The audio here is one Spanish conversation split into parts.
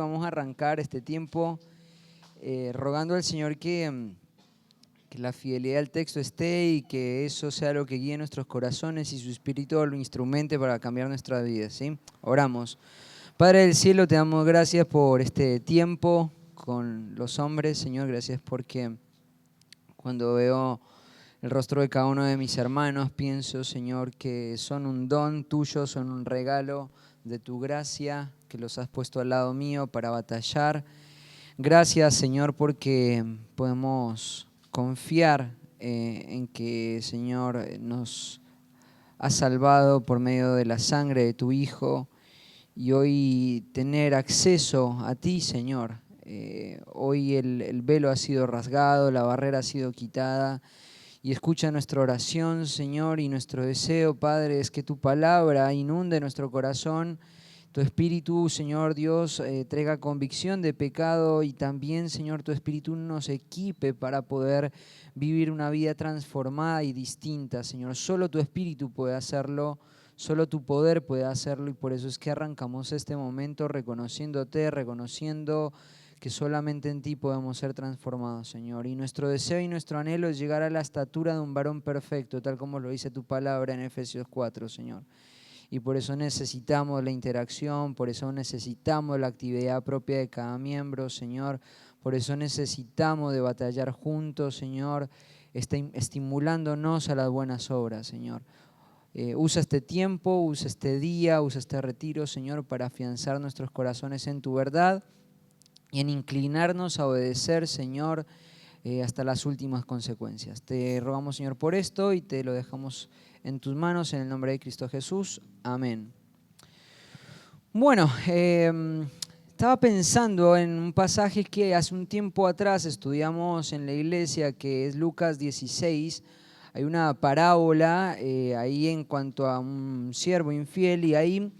vamos a arrancar este tiempo rogando al Señor que la fidelidad al texto esté y que eso sea lo que guíe nuestros corazones y su Espíritu lo instrumente para cambiar nuestras vidas, ¿sí? Oramos. Padre del cielo, te damos gracias por este tiempo con los hombres, Señor. Gracias porque cuando veo el rostro de cada uno de mis hermanos, pienso, Señor, que son un don tuyo, son un regalo de tu gracia, que los has puesto al lado mío para batallar. Gracias, Señor, porque podemos confiar en que, Señor, nos has salvado por medio de la sangre de tu Hijo y hoy tener acceso a ti, Señor. Hoy el velo ha sido rasgado, la barrera ha sido quitada. Y escucha nuestra oración, Señor, y nuestro deseo, Padre, es que tu palabra inunde nuestro corazón. Tu Espíritu, Señor Dios, traiga convicción de pecado y también, Señor, tu Espíritu nos equipe para poder vivir una vida transformada y distinta, Señor. Solo tu Espíritu puede hacerlo, solo tu poder puede hacerlo y por eso es que arrancamos este momento reconociéndote, reconociendo que solamente en ti podemos ser transformados, Señor. Y nuestro deseo y nuestro anhelo es llegar a la estatura de un varón perfecto, tal como lo dice tu palabra en Efesios 4, Señor. Y por eso necesitamos la interacción, por eso necesitamos la actividad propia de cada miembro, Señor. Por eso necesitamos de batallar juntos, Señor, estimulándonos a las buenas obras, Señor. Usa este tiempo, usa este día, usa este retiro, Señor, para afianzar nuestros corazones en tu verdad y en inclinarnos a obedecer, Señor, hasta las últimas consecuencias. Te rogamos, Señor, por esto y te lo dejamos en tus manos, en el nombre de Cristo Jesús. Amén. Bueno, estaba pensando en un pasaje que hace un tiempo atrás estudiamos en la iglesia, que es Lucas 16. Hay una parábola ahí en cuanto a un siervo infiel y ahí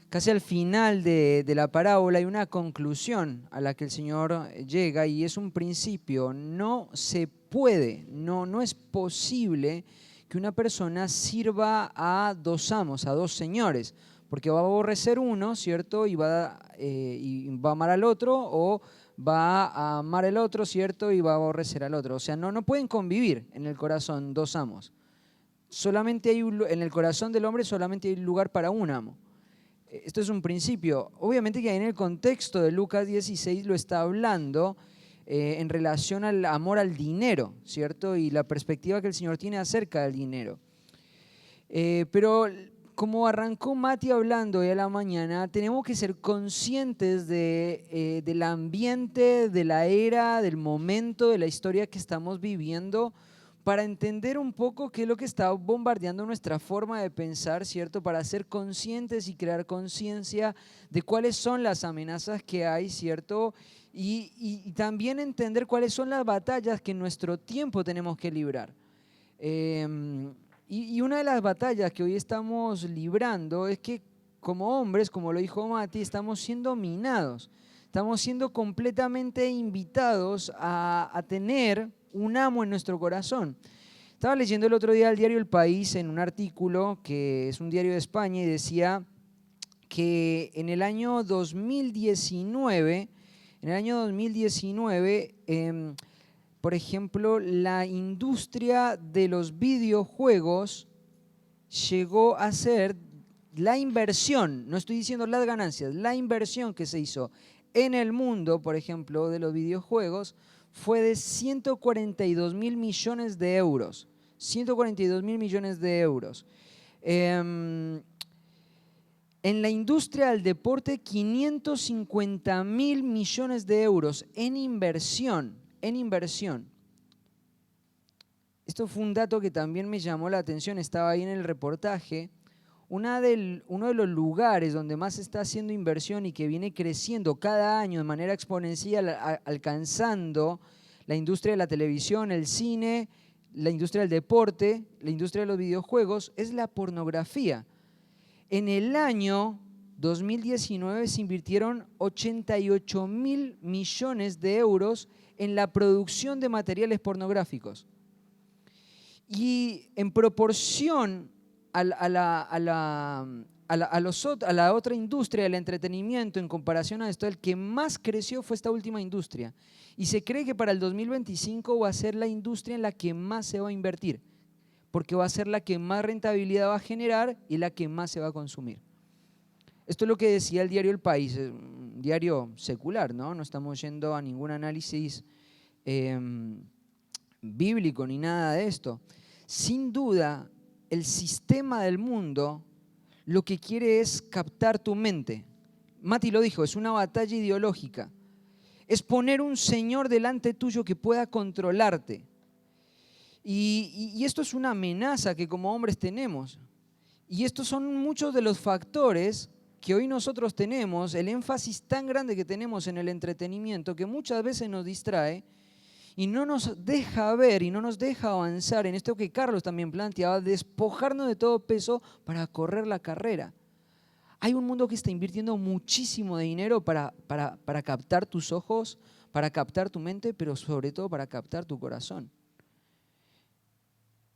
casi al final de la parábola hay una conclusión a la que el Señor llega y es un principio. No se puede, no es posible que una persona sirva a dos amos, a dos señores, porque va a aborrecer uno, ¿cierto? Y va a amar al otro, o va a amar al otro, ¿cierto? Y va a aborrecer al otro. O sea, no pueden convivir en el corazón dos amos. En el corazón del hombre solamente hay lugar para un amo. Esto es un principio. Obviamente que en el contexto de Lucas 16 lo está hablando en relación al amor al dinero, ¿cierto? Y la perspectiva que el Señor tiene acerca del dinero. Pero como arrancó Mati hablando hoy a la mañana, tenemos que ser conscientes del ambiente, de la era, del momento, de la historia que estamos viviendo, para entender un poco qué es lo que está bombardeando nuestra forma de pensar, ¿cierto? Para ser conscientes y crear conciencia de cuáles son las amenazas que hay, ¿cierto? Y también entender cuáles son las batallas que en nuestro tiempo tenemos que librar. Y una de las batallas que hoy estamos librando es que como hombres, como lo dijo Mati, estamos siendo minados. Estamos siendo completamente invitados a tener un amo en nuestro corazón. Estaba leyendo el otro día el diario El País en un artículo que es un diario de España y decía que en el año 2019, por ejemplo, la industria de los videojuegos llegó a ser la inversión, no estoy diciendo las ganancias, la inversión que se hizo en el mundo, por ejemplo, de los videojuegos, fue de 142 mil millones de euros. 142 mil millones de euros. En la industria del deporte, 550 mil millones de euros en inversión. Esto fue un dato que también me llamó la atención, estaba ahí en el reportaje. Uno de los lugares donde más se está haciendo inversión y que viene creciendo cada año de manera exponencial, alcanzando la industria de la televisión, el cine, la industria del deporte, la industria de los videojuegos, es la pornografía. En el año 2019 se invirtieron 88 mil millones de euros en la producción de materiales pornográficos. Y en proporción a a la otra industria del entretenimiento en comparación a esto, el que más creció fue esta última industria. Y se cree que para el 2025 va a ser la industria en la que más se va a invertir, porque va a ser la que más rentabilidad va a generar y la que más se va a consumir. Esto es lo que decía el diario El País, un diario secular, ¿no? No estamos yendo a ningún análisis bíblico ni nada de esto. Sin duda, el sistema del mundo lo que quiere es captar tu mente. Mati lo dijo, es una batalla ideológica. Es poner un señor delante tuyo que pueda controlarte. Y esto es una amenaza que como hombres tenemos. Y estos son muchos de los factores que hoy nosotros tenemos, el énfasis tan grande que tenemos en el entretenimiento, que muchas veces nos distrae y no nos deja ver y no nos deja avanzar en esto que Carlos también planteaba, despojarnos de todo peso para correr la carrera. Hay un mundo que está invirtiendo muchísimo de dinero para captar tus ojos, para captar tu mente, pero sobre todo para captar tu corazón.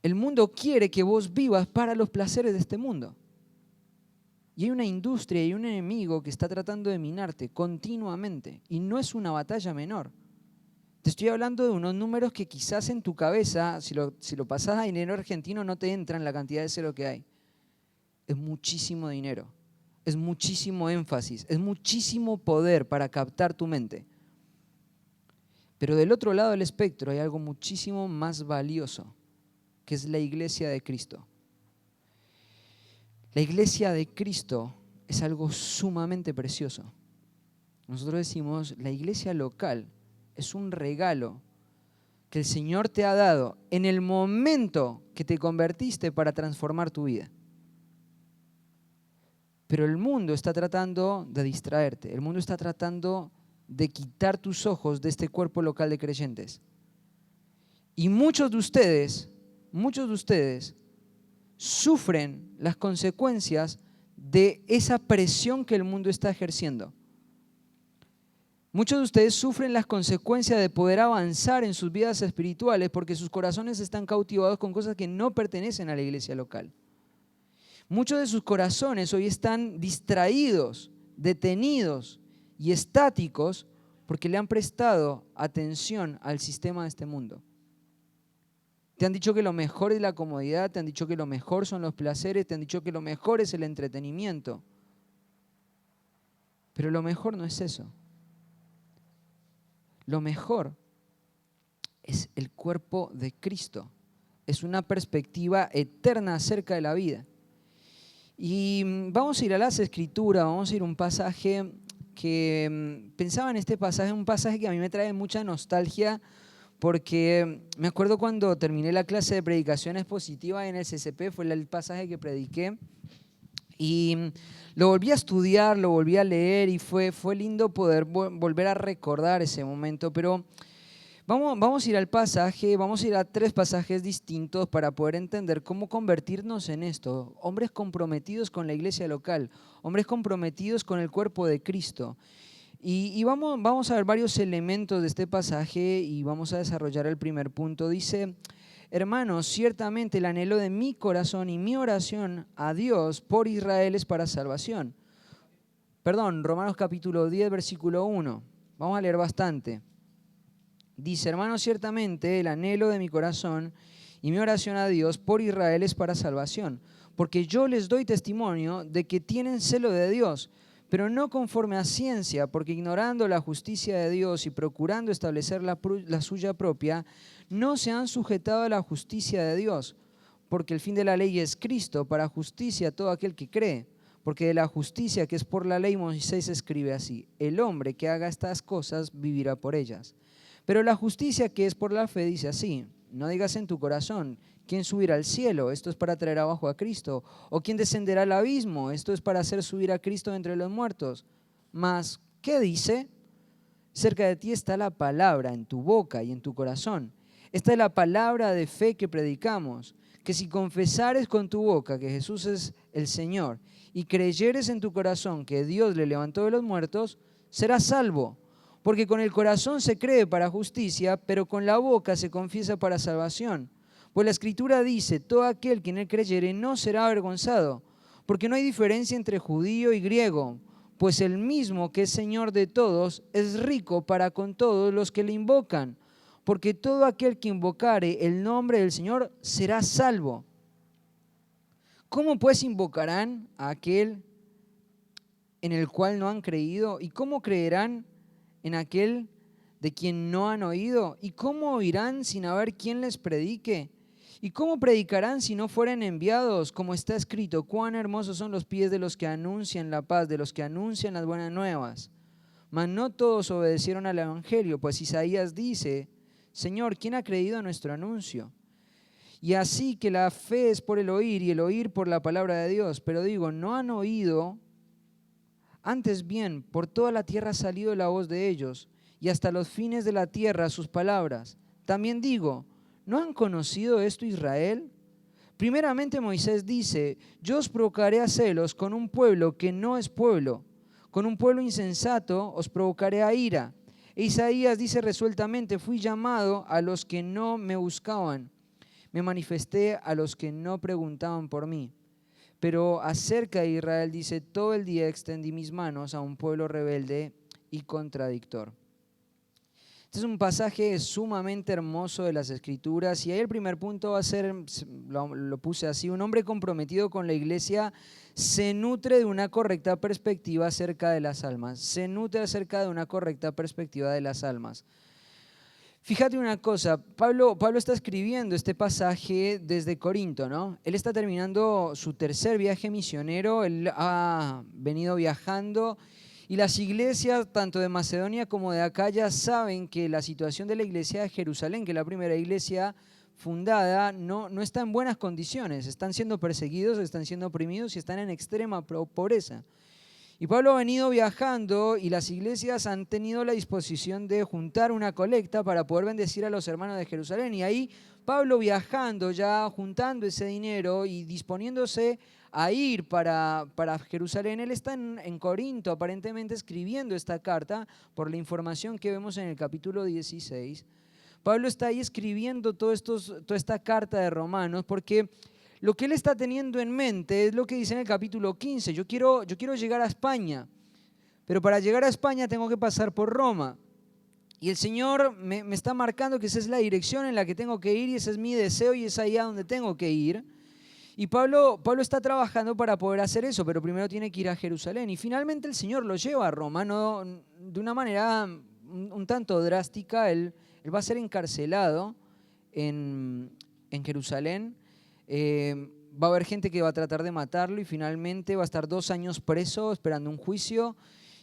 El mundo quiere que vos vivas para los placeres de este mundo. Y hay una industria y un enemigo que está tratando de minarte continuamente. Y no es una batalla menor. Te estoy hablando de unos números que quizás en tu cabeza, si lo pasás a dinero argentino, no te entra en la cantidad de cero que hay. Es muchísimo dinero, es muchísimo énfasis, es muchísimo poder para captar tu mente. Pero del otro lado del espectro hay algo muchísimo más valioso, que es la iglesia de Cristo. La iglesia de Cristo es algo sumamente precioso. Nosotros decimos, la iglesia local es un regalo que el Señor te ha dado en el momento que te convertiste para transformar tu vida. Pero el mundo está tratando de distraerte, el mundo está tratando de quitar tus ojos de este cuerpo local de creyentes. Y muchos de ustedes sufren las consecuencias de esa presión que el mundo está ejerciendo. Muchos de ustedes sufren las consecuencias de poder avanzar en sus vidas espirituales porque sus corazones están cautivados con cosas que no pertenecen a la iglesia local. Muchos de sus corazones hoy están distraídos, detenidos y estáticos porque le han prestado atención al sistema de este mundo. Te han dicho que lo mejor es la comodidad, te han dicho que lo mejor son los placeres, te han dicho que lo mejor es el entretenimiento. Pero lo mejor no es eso. Lo mejor es el cuerpo de Cristo. Es una perspectiva eterna acerca de la vida. Y vamos a ir a las Escrituras, vamos a ir a un pasaje que pensaba en este pasaje, un pasaje que a mí me trae mucha nostalgia porque me acuerdo cuando terminé la clase de predicación expositiva en el CCP, fue el pasaje que prediqué y lo volví a estudiar, lo volví a leer y fue lindo poder volver a recordar ese momento, pero vamos a ir al pasaje, vamos a ir a 3 pasajes distintos para poder entender cómo convertirnos en esto. Hombres comprometidos con la iglesia local, hombres comprometidos con el cuerpo de Cristo. Y vamos a ver varios elementos de este pasaje y vamos a desarrollar el primer punto. Dice, hermanos, ciertamente el anhelo de mi corazón y mi oración a Dios por Israel es para salvación. Romanos capítulo 10, versículo 1. Vamos a leer bastante. Dice, hermanos, ciertamente el anhelo de mi corazón y mi oración a Dios por Israel es para salvación, porque yo les doy testimonio de que tienen celo de Dios, pero no conforme a ciencia, porque ignorando la justicia de Dios y procurando establecer la suya propia, no se han sujetado a la justicia de Dios, porque el fin de la ley es Cristo, para justicia a todo aquel que cree. Porque de la justicia que es por la ley Moisés escribe así, el hombre que haga estas cosas vivirá por ellas. Pero la justicia que es por la fe dice así, no digas en tu corazón, ¿quién subirá al cielo? Esto es para traer abajo a Cristo. ¿O quién descenderá al abismo? Esto es para hacer subir a Cristo entre los muertos. Mas, ¿qué dice? Cerca de ti está la palabra en tu boca y en tu corazón. Esta es la palabra de fe que predicamos, que si confesares con tu boca que Jesús es el Señor y creyeres en tu corazón que Dios le levantó de los muertos, serás salvo. Porque con el corazón se cree para justicia, pero con la boca se confiesa para salvación. Pues la Escritura dice, todo aquel que en él creyere no será avergonzado, Porque no hay diferencia entre judío y griego, pues el mismo que es Señor de todos es rico para con todos los que le invocan, porque todo aquel que invocare el nombre del Señor será salvo. ¿Cómo pues invocarán a aquel en el cual no han creído? ¿Y cómo creerán en aquel de quien no han oído? ¿Y cómo oirán sin haber quien les predique? ¿Y cómo predicarán si no fueren enviados? Como está escrito, cuán hermosos son los pies de los que anuncian la paz, de los que anuncian las buenas nuevas. Mas no todos obedecieron al evangelio, pues Isaías dice, Señor, ¿quién ha creído a nuestro anuncio? Y así que la fe es por el oír y el oír por la palabra de Dios. Pero digo, no han oído, antes bien, por toda la tierra ha salido la voz de ellos, y hasta los fines de la tierra sus palabras. También digo, ¿no han conocido esto Israel? Primeramente Moisés dice, yo os provocaré a celos con un pueblo que no es pueblo, con un pueblo insensato os provocaré a ira. E Isaías dice resueltamente, fui llamado a los que no me buscaban, me manifesté a los que no preguntaban por mí. Pero acerca de Israel dice, todo el día extendí mis manos a un pueblo rebelde y contradictor. Este es un pasaje sumamente hermoso de las Escrituras y ahí el primer punto va a ser, lo puse así, un hombre comprometido con la iglesia se nutre de una correcta perspectiva acerca de las almas, se nutre acerca de una correcta perspectiva de las almas. Fíjate una cosa, Pablo está escribiendo este pasaje desde Corinto, ¿no? Él está terminando su tercer viaje misionero, él ha venido viajando y las iglesias, tanto de Macedonia como de Acaya, saben que la situación de la iglesia de Jerusalén, que es la primera iglesia fundada, no está en buenas condiciones, están siendo perseguidos, están siendo oprimidos y están en extrema pobreza. Y Pablo ha venido viajando y las iglesias han tenido la disposición de juntar una colecta para poder bendecir a los hermanos de Jerusalén. Y ahí Pablo viajando ya, juntando ese dinero y disponiéndose a ir para Jerusalén, él está en Corinto aparentemente escribiendo esta carta por la información que vemos en el capítulo 16. Pablo está ahí escribiendo toda esta carta de Romanos porque lo que él está teniendo en mente es lo que dice en el capítulo 15. Yo quiero llegar a España, pero para llegar a España tengo que pasar por Roma. Y el Señor me está marcando que esa es la dirección en la que tengo que ir y ese es mi deseo y es ahí a donde tengo que ir. Y Pablo está trabajando para poder hacer eso, pero primero tiene que ir a Jerusalén. Y finalmente el Señor lo lleva a Roma, no, de una manera un tanto drástica. Él va a ser encarcelado en Jerusalén. Va a haber gente que va a tratar de matarlo y finalmente va a estar 2 años preso esperando un juicio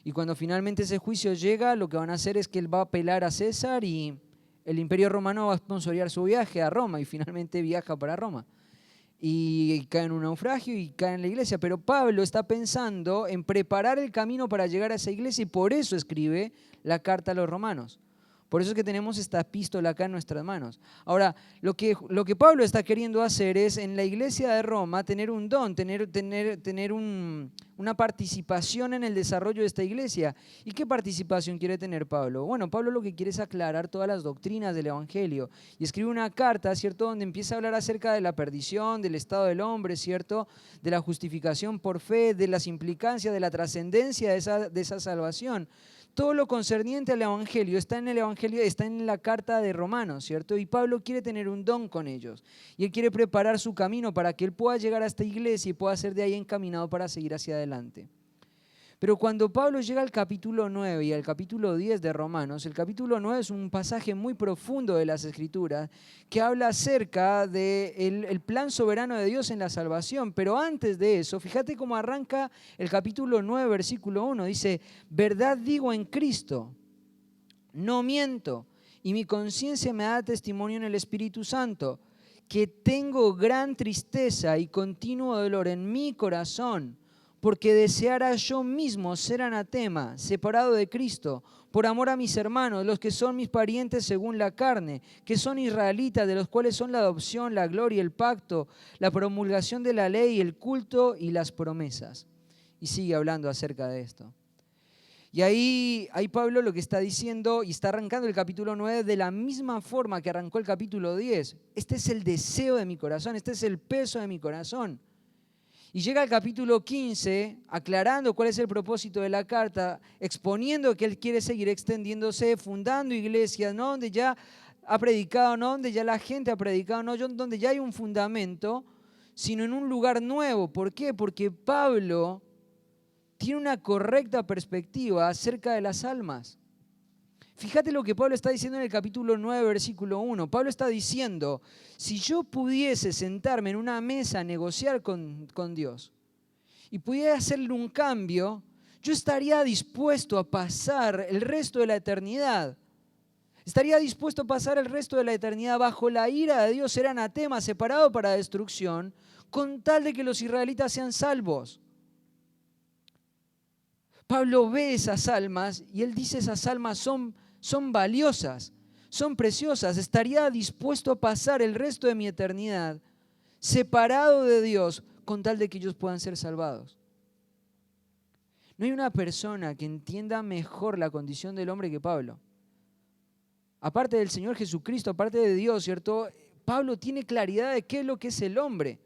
y cuando finalmente ese juicio llega lo que van a hacer es que él va a apelar a César y el Imperio Romano va a sponsorear su viaje a Roma y finalmente viaja para Roma y cae en un naufragio y cae en la iglesia, pero Pablo está pensando en preparar el camino para llegar a esa iglesia y por eso escribe la carta a los romanos. Por eso es que tenemos esta epístola acá en nuestras manos. Ahora, lo que Pablo está queriendo hacer es en la iglesia de Roma tener un don, tener una participación en el desarrollo de esta iglesia. ¿Y qué participación quiere tener Pablo? Bueno, Pablo lo que quiere es aclarar todas las doctrinas del Evangelio y escribe una carta, ¿cierto?, donde empieza a hablar acerca de la perdición, del estado del hombre, ¿cierto?, de la justificación por fe, de las implicancias, de la trascendencia de esa salvación. Todo lo concerniente al Evangelio está en el Evangelio, está en la carta de Romanos, ¿cierto? Y Pablo quiere tener un don con ellos. Y él quiere preparar su camino para que él pueda llegar a esta iglesia y pueda ser de ahí encaminado para seguir hacia adelante. Pero cuando Pablo llega al capítulo 9 y al capítulo 10 de Romanos, el capítulo 9 es un pasaje muy profundo de las Escrituras que habla acerca del plan soberano de Dios en la salvación. Pero antes de eso, fíjate cómo arranca el capítulo 9, versículo 1. Dice, verdad digo en Cristo, no miento, y mi conciencia me da testimonio en el Espíritu Santo, que tengo gran tristeza y continuo dolor en mi corazón, porque deseara yo mismo ser anatema, separado de Cristo, por amor a mis hermanos, los que son mis parientes según la carne, que son israelitas, de los cuales son la adopción, la gloria, el pacto, la promulgación de la ley, el culto y las promesas. Y sigue hablando acerca de esto. Y ahí Pablo lo que está diciendo, y está arrancando el capítulo 9 de la misma forma que arrancó el capítulo 10. Este es el deseo de mi corazón, este es el peso de mi corazón. Y llega al capítulo 15, aclarando cuál es el propósito de la carta, exponiendo que él quiere seguir extendiéndose, fundando iglesias, no donde ya ha predicado, no donde ya la gente ha predicado, no donde ya hay un fundamento, sino en un lugar nuevo. ¿Por qué? Porque Pablo tiene una correcta perspectiva acerca de las almas. Fíjate lo que Pablo está diciendo en el capítulo 9, versículo 1. Pablo está diciendo, si yo pudiese sentarme en una mesa a negociar con Dios y pudiera hacerle un cambio, yo estaría dispuesto a pasar el resto de la eternidad. Estaría dispuesto a pasar el resto de la eternidad bajo la ira de Dios, ser anatema, separado para destrucción, con tal de que los israelitas sean salvos. Pablo ve esas almas y él dice esas almas son valiosas, son preciosas. Estaría dispuesto a pasar el resto de mi eternidad separado de Dios con tal de que ellos puedan ser salvados. No hay una persona que entienda mejor la condición del hombre que Pablo. Aparte del Señor Jesucristo, aparte de Dios, ¿cierto? Pablo tiene claridad de qué es lo que es el hombre.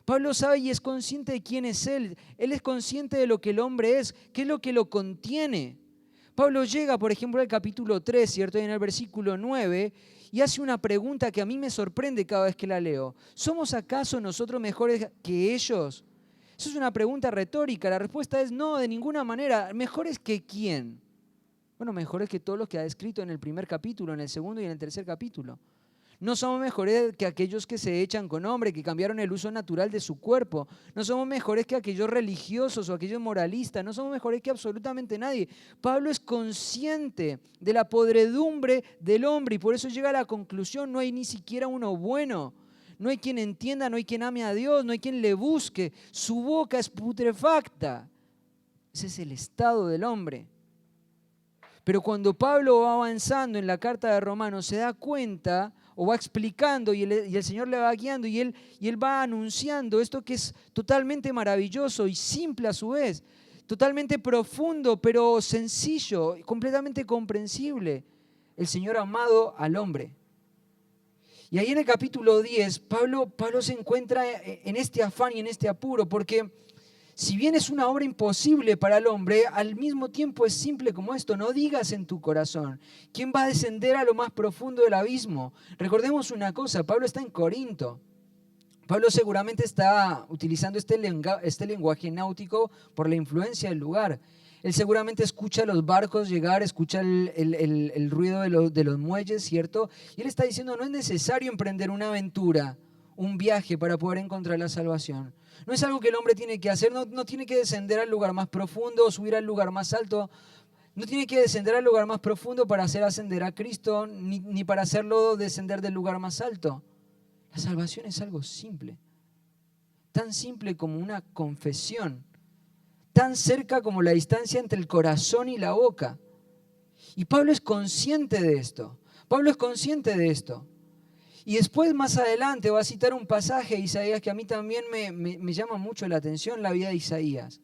Pablo sabe y es consciente de quién es Él. Él es consciente de lo que el hombre es, qué es lo que lo contiene. Pablo llega, por ejemplo, al capítulo 3, ¿cierto? Y en el versículo 9, y hace una pregunta que a mí me sorprende cada vez que la leo. ¿Somos acaso nosotros mejores que ellos? Eso es una pregunta retórica. La respuesta es no, de ninguna manera. ¿Mejores que quién? Bueno, mejores que todos los que ha descrito en el primer capítulo, en el segundo y en el tercer capítulo. No somos mejores que aquellos que se echan con hombre, que cambiaron el uso natural de su cuerpo. No somos mejores que aquellos religiosos o aquellos moralistas. No somos mejores que absolutamente nadie. Pablo es consciente de la podredumbre del hombre y por eso llega a la conclusión, no hay ni siquiera uno bueno. No hay quien entienda, no hay quien ame a Dios, no hay quien le busque. Su boca es putrefacta. Ese es el estado del hombre. Pero cuando Pablo va avanzando en la carta de Romanos se da cuenta o va explicando y el Señor le va guiando y él va anunciando esto que es totalmente maravilloso y simple a su vez, totalmente profundo pero sencillo, completamente comprensible. El Señor amado al hombre. Y ahí en el capítulo 10 Pablo se encuentra en este afán y en este apuro porque si bien es una obra imposible para el hombre, al mismo tiempo es simple como esto. No digas en tu corazón, ¿quién va a descender a lo más profundo del abismo? Recordemos una cosa, Pablo está en Corinto. Pablo seguramente está utilizando este lenguaje náutico por la influencia del lugar. Él seguramente escucha los barcos llegar, escucha el ruido de los muelles, ¿cierto? Y él está diciendo, no es necesario emprender una aventura, un viaje para poder encontrar la salvación. No es algo que el hombre tiene que hacer, no tiene que descender al lugar más profundo o subir al lugar más alto. No tiene que descender al lugar más profundo para hacer ascender a Cristo, ni para hacerlo descender del lugar más alto. La salvación es algo simple, tan simple como una confesión, tan cerca como la distancia entre el corazón y la boca. Y Pablo es consciente de esto. Pablo es consciente de esto. Y después, más adelante, va a citar un pasaje de Isaías que a mí también me llama mucho la atención, la vida de Isaías.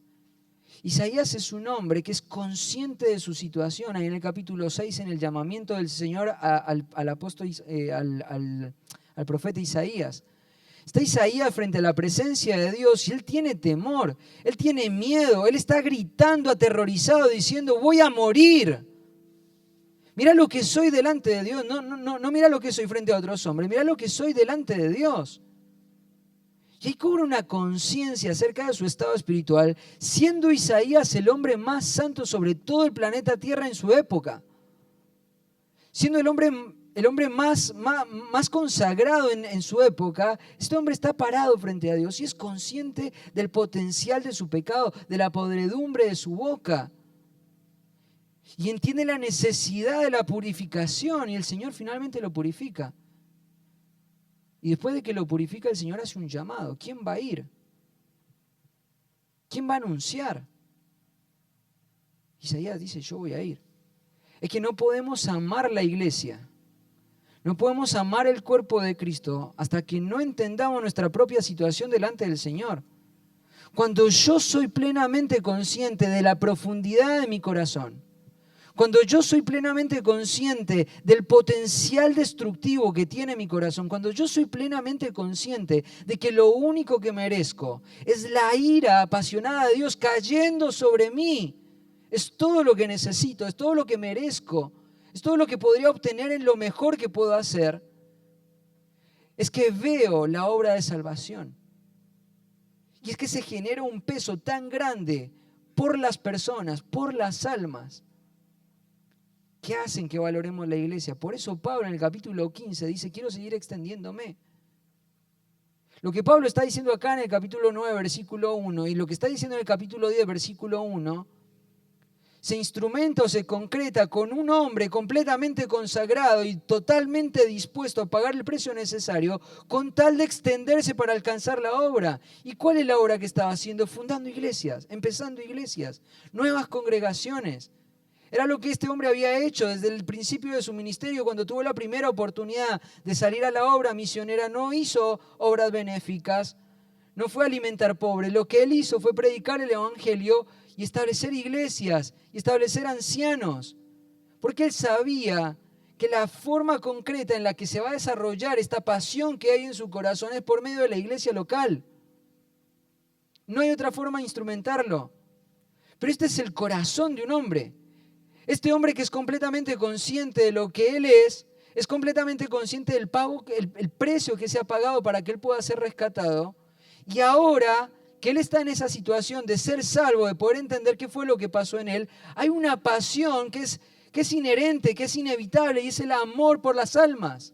Isaías es un hombre que es consciente de su situación. Ahí en el capítulo 6, en el llamamiento del Señor al apóstol, al profeta Isaías. Está Isaías frente a la presencia de Dios y él tiene temor, él tiene miedo, él está gritando aterrorizado diciendo, voy a morir. Mira lo que soy delante de Dios, no mira lo que soy frente a otros hombres, mira lo que soy delante de Dios. Y ahí cobra una conciencia acerca de su estado espiritual, siendo Isaías el hombre más santo sobre todo el planeta Tierra en su época. Siendo el hombre más consagrado en su época, este hombre está parado frente a Dios y es consciente del potencial de su pecado, de la podredumbre de su boca. Y entiende la necesidad de la purificación y el Señor finalmente lo purifica. Y después de que lo purifica, el Señor hace un llamado. ¿Quién va a ir? ¿Quién va a anunciar? Isaías dice, yo voy a ir. Es que no podemos amar la iglesia, no podemos amar el cuerpo de Cristo hasta que no entendamos nuestra propia situación delante del Señor. Cuando yo soy plenamente consciente de la profundidad de mi corazón, Cuando yo soy plenamente consciente del potencial destructivo que tiene mi corazón, cuando yo soy plenamente consciente de que lo único que merezco es la ira apasionada de Dios cayendo sobre mí, es todo lo que necesito, es todo lo que merezco, es todo lo que podría obtener en lo mejor que puedo hacer, es que veo la obra de salvación. Y es que se genera un peso tan grande por las personas, por las almas, que hacen que valoremos la iglesia. Por eso Pablo en el capítulo 15 dice, quiero seguir extendiéndome. Lo que Pablo está diciendo acá en el capítulo 9, versículo 1, y lo que está diciendo en el capítulo 10, versículo 1, se instrumenta o se concreta con un hombre completamente consagrado y totalmente dispuesto a pagar el precio necesario con tal de extenderse para alcanzar la obra. ¿Y cuál es la obra que estaba haciendo? Fundando iglesias, empezando iglesias, nuevas congregaciones. Era lo que este hombre había hecho desde el principio de su ministerio, cuando tuvo la primera oportunidad de salir a la obra misionera. No hizo obras benéficas, no fue alimentar pobres. Lo que él hizo fue predicar el evangelio y establecer iglesias y establecer ancianos. Porque él sabía que la forma concreta en la que se va a desarrollar esta pasión que hay en su corazón es por medio de la iglesia local. No hay otra forma de instrumentarlo. Pero este es el corazón de un hombre. Este hombre que es completamente consciente de lo que él es completamente consciente del pago, el precio que se ha pagado para que él pueda ser rescatado. Y ahora que él está en esa situación de ser salvo, de poder entender qué fue lo que pasó en él, hay una pasión que es inherente, que es inevitable, y es el amor por las almas.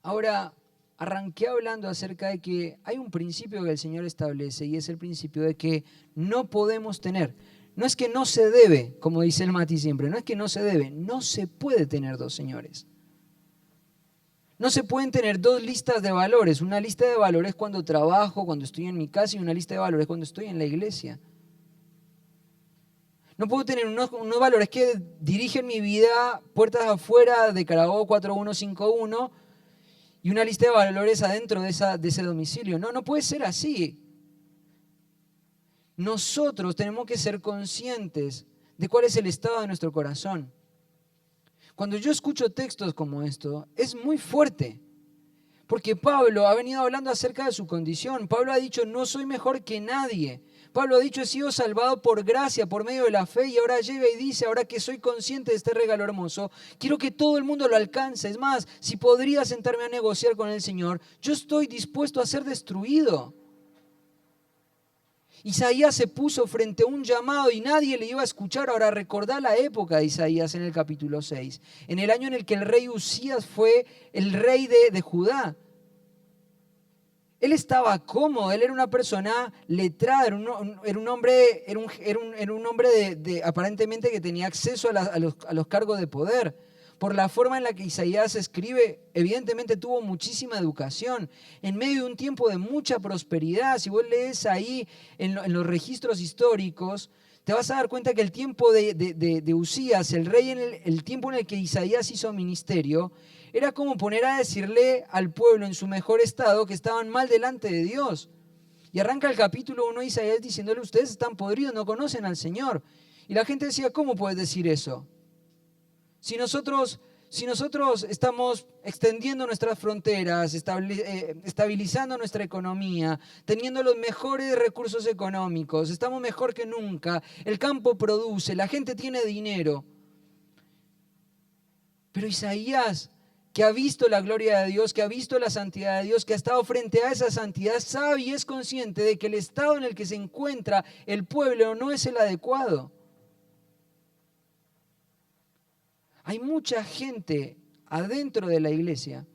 Ahora, arranqué hablando acerca de que hay un principio que el Señor establece, y es el principio de que no podemos tener, no es que no se debe, como dice el Mati siempre, no es que no se debe, no se puede tener dos señores. No se pueden tener dos listas de valores. Una lista de valores cuando trabajo, cuando estoy en mi casa, y una lista de valores cuando estoy en la iglesia. No puedo tener unos valores que dirigen mi vida puertas afuera de Carabobo 4151 y una lista de valores adentro de ese domicilio. No puede ser así. Nosotros tenemos que ser conscientes de cuál es el estado de nuestro corazón. Cuando yo escucho textos como esto, es muy fuerte, porque Pablo ha venido hablando acerca de su condición. Pablo ha dicho, no soy mejor que nadie. Pablo ha dicho, he sido salvado por gracia, por medio de la fe, y ahora llega y dice, ahora que soy consciente de este regalo hermoso, quiero que todo el mundo lo alcance. Es más, si podría sentarme a negociar con el Señor, yo estoy dispuesto a ser destruido. Isaías se puso frente a un llamado y nadie le iba a escuchar. Ahora recordá la época de Isaías en el capítulo 6, en el año en el que el rey Usías fue el rey de Judá. Él estaba cómodo, él era una persona letrada, era un hombre aparentemente que tenía acceso a los cargos de poder. Por la forma en la que Isaías escribe, evidentemente tuvo muchísima educación, en medio de un tiempo de mucha prosperidad. Si vos lees ahí en los registros históricos, te vas a dar cuenta que el tiempo de Usías, el rey, el tiempo en el que Isaías hizo ministerio, era como poner a decirle al pueblo en su mejor estado que estaban mal delante de Dios. Y arranca el capítulo 1 de Isaías diciéndole, ustedes están podridos, no conocen al Señor. Y la gente decía, ¿cómo puedes decir eso? Si nosotros estamos extendiendo nuestras fronteras, estabilizando nuestra economía, teniendo los mejores recursos económicos, estamos mejor que nunca, el campo produce, la gente tiene dinero. Pero Isaías, que ha visto la gloria de Dios, que ha visto la santidad de Dios, que ha estado frente a esa santidad, sabe y es consciente de que el estado en el que se encuentra el pueblo no es el adecuado. Hay mucha gente adentro de la iglesia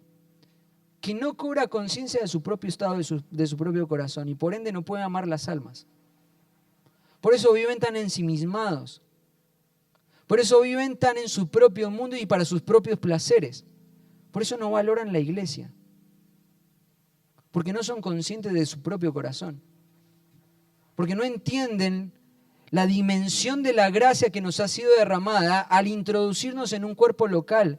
que no cobra conciencia de su propio estado, de su propio corazón, y por ende no puede amar las almas. Por eso viven tan ensimismados. Por eso viven tan en su propio mundo y para sus propios placeres. Por eso no valoran la iglesia. Porque no son conscientes de su propio corazón. Porque no entienden la dimensión de la gracia que nos ha sido derramada al introducirnos en un cuerpo local,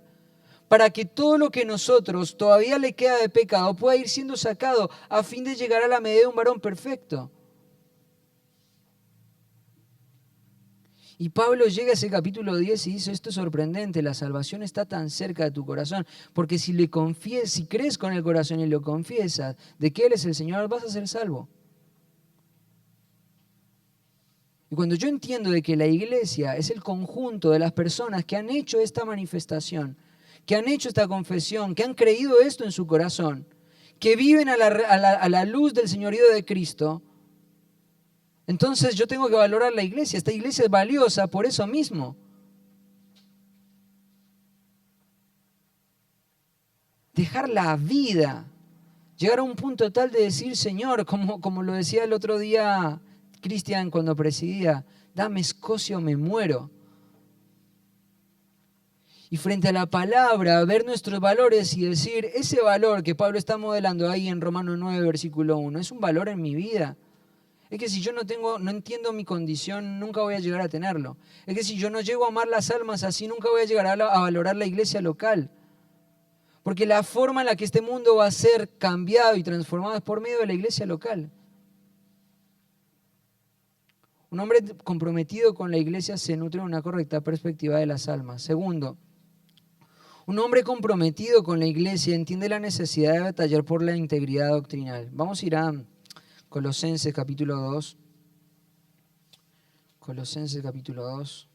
para que todo lo que nosotros todavía le queda de pecado pueda ir siendo sacado a fin de llegar a la medida de un varón perfecto. Y Pablo llega a ese capítulo 10 y dice, esto es sorprendente, la salvación está tan cerca de tu corazón, porque si si crees con el corazón y lo confiesas de que Él es el Señor, vas a ser salvo. Y cuando yo entiendo de que la iglesia es el conjunto de las personas que han hecho esta manifestación, que han hecho esta confesión, que han creído esto en su corazón, que viven a la luz del señorío de Cristo, entonces yo tengo que valorar la iglesia. Esta iglesia es valiosa por eso mismo. Dejar la vida, llegar a un punto tal de decir, Señor, como lo decía el otro día Cristian cuando presidía, dame escocio, me muero. Y frente a la palabra, ver nuestros valores y decir, ese valor que Pablo está modelando ahí en Romanos 9, versículo 1, es un valor en mi vida. Es que si yo no entiendo mi condición, nunca voy a llegar a tenerlo. Es que si yo no llego a amar las almas así, nunca voy a llegar a valorar la iglesia local. Porque la forma en la que este mundo va a ser cambiado y transformado es por medio de la iglesia local. Un hombre comprometido con la iglesia se nutre de una correcta perspectiva de las almas. Segundo, un hombre comprometido con la iglesia entiende la necesidad de batallar por la integridad doctrinal. Vamos a ir a Colosenses capítulo 2. Colosenses capítulo 2.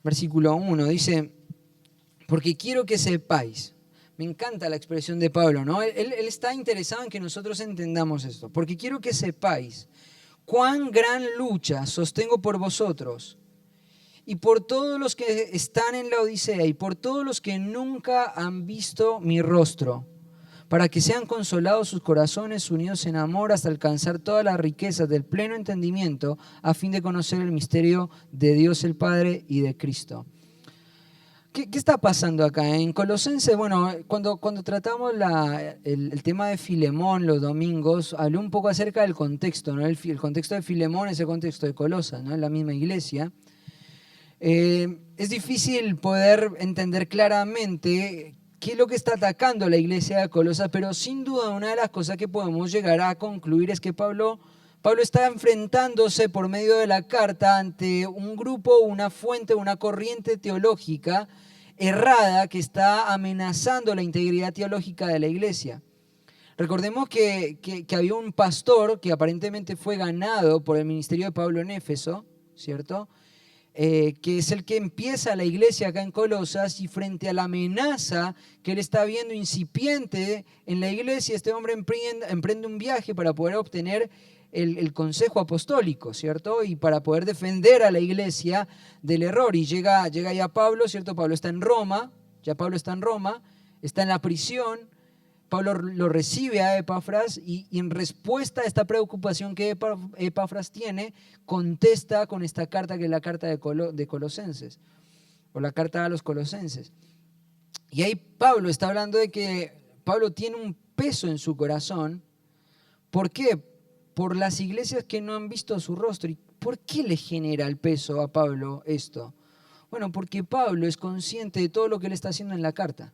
Versículo 1 dice, porque quiero que sepáis. Me encanta la expresión de Pablo, ¿no? Él está interesado en que nosotros entendamos esto. Porque quiero que sepáis cuán gran lucha sostengo por vosotros y por todos los que están en la Odisea y por todos los que nunca han visto mi rostro, para que sean consolados sus corazones unidos en amor hasta alcanzar todas las riquezas del pleno entendimiento, a fin de conocer el misterio de Dios el Padre y de Cristo. ¿Qué está pasando acá? En Colosenses, bueno, cuando tratamos el tema de Filemón los domingos, hablé un poco acerca del contexto, ¿no? El contexto de Filemón es el contexto de Colosas, ¿no? Es la misma iglesia. Es difícil poder entender claramente qué es lo que está atacando la iglesia de Colosas, pero sin duda una de las cosas que podemos llegar a concluir es que Pablo está enfrentándose por medio de la carta ante un grupo, una fuente, una corriente teológica errada que está amenazando la integridad teológica de la iglesia. Recordemos que había un pastor que aparentemente fue ganado por el ministerio de Pablo en Éfeso, ¿cierto? Que es el que empieza la iglesia acá en Colosas, y frente a la amenaza que él está viendo incipiente en la iglesia, este hombre emprende un viaje para poder obtener el consejo apostólico, ¿cierto? Y para poder defender a la iglesia del error. Y llega ya Pablo, ¿cierto? Pablo está en Roma, está en la prisión. Pablo lo recibe a Epafras y en respuesta a esta preocupación que Epafras tiene, contesta con esta carta que es la carta de Colosenses, o la carta a los Colosenses. Y ahí Pablo está hablando de que Pablo tiene un peso en su corazón. ¿Por qué? Por las iglesias que no han visto su rostro. ¿Y por qué le genera el peso a Pablo esto? Bueno, porque Pablo es consciente de todo lo que él está haciendo en la carta.